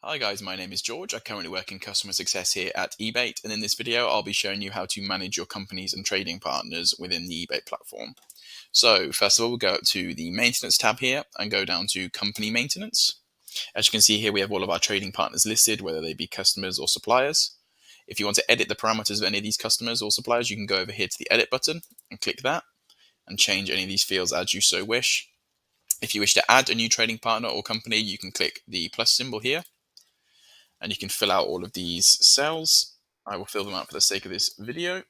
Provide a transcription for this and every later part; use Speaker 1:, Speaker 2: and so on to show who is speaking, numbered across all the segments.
Speaker 1: Hi guys, my name is George. I currently work in customer success here at e-bate, and in this video I'll be showing you how to manage your companies and trading partners within the e-bate platform. So first of all, we'll go up to the maintenance tab here and go down to company maintenance. As you can see here, we have all of our trading partners listed, whether they be customers or suppliers. If you want to edit the parameters of any of these customers or suppliers, you can go over here to the edit button and click that and change any of these fields as you so wish. If you wish to add a new trading partner or company, you can click the plus symbol here and you can fill out all of these cells. I will fill them out for the sake of this video.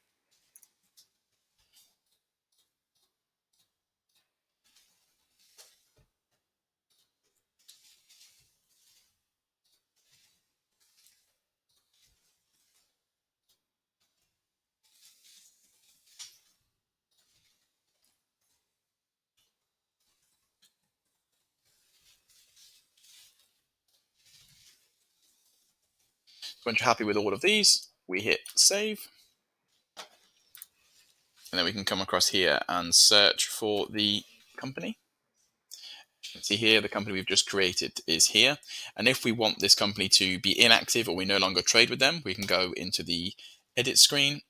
Speaker 1: Once you're happy with all of these, we hit save. And then we can come across here and search for the company. You can see here the company we've just created is here. And if we want this company to be inactive or we no longer trade with them, we can go into the edit screen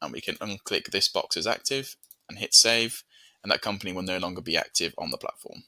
Speaker 1: and we can unclick this box as active and hit save. And that company will no longer be active on the platform.